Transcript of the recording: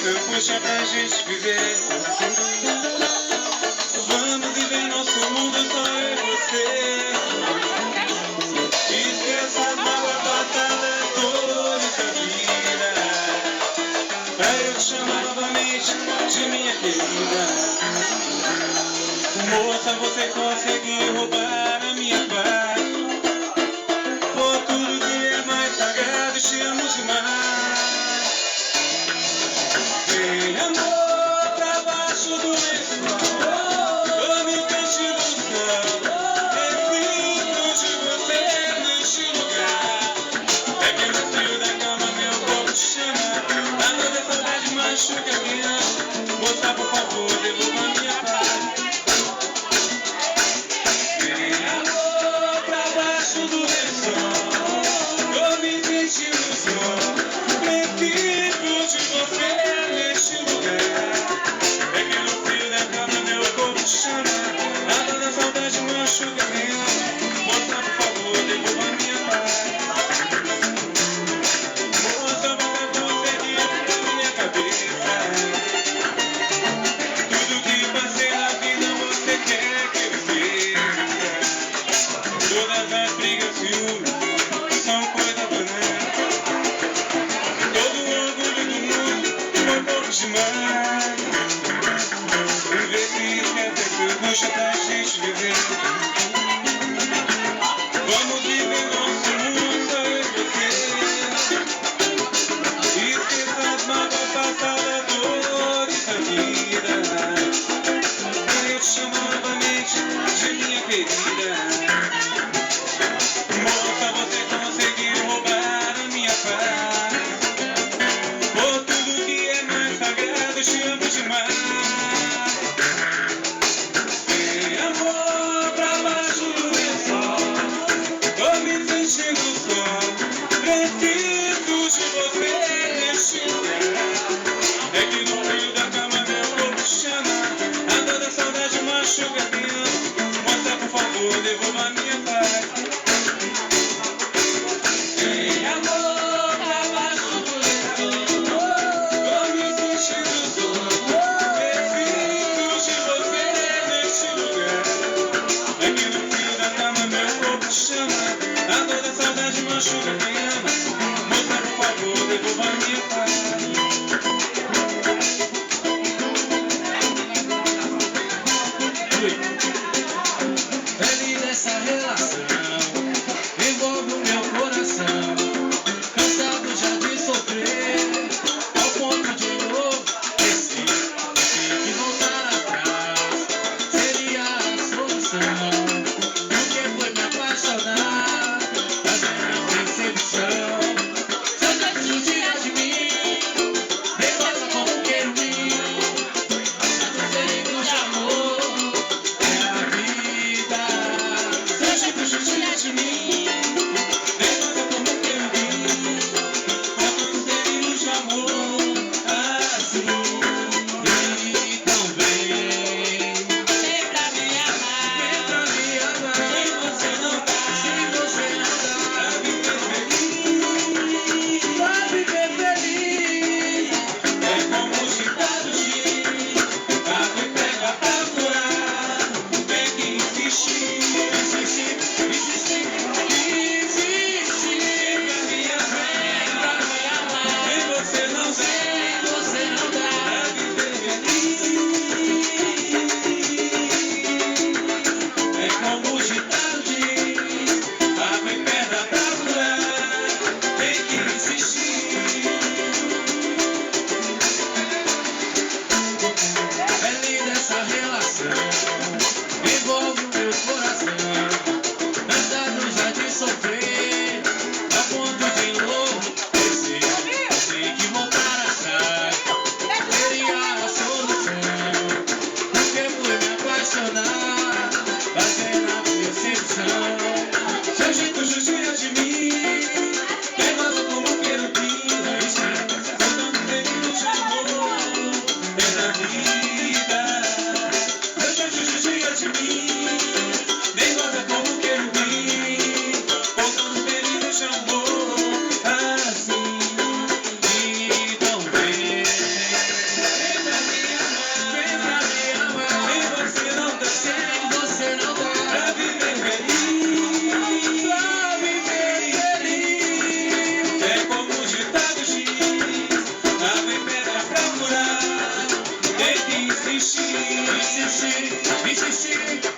puxa pra gente viver. Vamos viver nosso mundo, só eu e você. Esqueça as mágoas passadas, dores da vida, pra eu te chamar novamente de minha querida. Moça, você conseguiu roubar a minha paz. Por tudo que é mais sagrado, te amo demais. Vem, amor, pra baixo do lençol, tô me sentindo no céu. Preciso de você neste lugar. É que no frio da cama meu corpo te chama. A toda saudade machuca a minha alma. Moça, por favor, devolva a minha paz. Vem, amor, pra baixo do lençol, tô me sentindo no sol. Preciso de você neste lugar. É que no frio da cama meu corpo te chama. A toda saudade machuca a minha alma. Moça, por favor, devolva a minha paz. Moça, você conseguiu na minha cabeça. Tudo que passei na vida você quer que eu esqueça. Todas as brigas e ciúmes são coisa banal. Todo o orgulho do mundo foi pouco demais. Vê se esquece que eu puxo pra gente viver. Vamos viver nosso mundo, só eu e você. Esqueça as mágoas passadas, dores da vida, pra eu te chamar novamente de minha querida. Moça, você conseguiu roubar a minha paz. Por tudo que é mais sagrado, te amo demais. Vem, amor, pra baixo do lençol, tô me sentindo só. Preciso de você neste lugar. É que no frio da cama meu corpo te chama. A toda saudade machuca a minha alma. Moça, por favor, devolva a minha paz. Vem, amor, pra baixo do lençol, tô me sentindo só. Preciso de você neste lugar. É que no frio da cama meu corpo te chama. A toda saudade machuca quem ama. Moça, por favor, devolva a minha paz. Ele dessa relação envolve o meu coração. Cansado já de sofrer, ao ponto de novo que voltar atrás seria a solução. Porque foi me apaixonar, fazendo a decepção. Seu jeito judia de mim, regosta como querubim. Nossos feridos de amor é a vida. Seu jeito judia de mim, regosta como querubim. Nossos feridos de amor assim. Então vem, vem pra me amar. Vem pra me amar. Se você não dá, se você não dá, pra viver feliz, pra viver feliz. É como os ditados dizem, água e pega pra furar. Tem que insistir, insistir, insistir, insistir. Vem pra me amar. Se você não dá, pra viver feliz. É como os ditados dizem, água e pedra pra furar. Tem que insistir. É linda essa relação, envolve o meu coração. Cansado já de sofrer, a ponto de enlouquecer. Sei que voltar atrás seria a solução. Porque fui me apaixonar, fazendo a decepção. Seu jeito judia de mim, regosta como querubim. Voltando feridos de amor é da vida. Seu jeito judia de mim, regosta como querubim. Voltando feridos de amor assim. Então vem, insistir, insistir.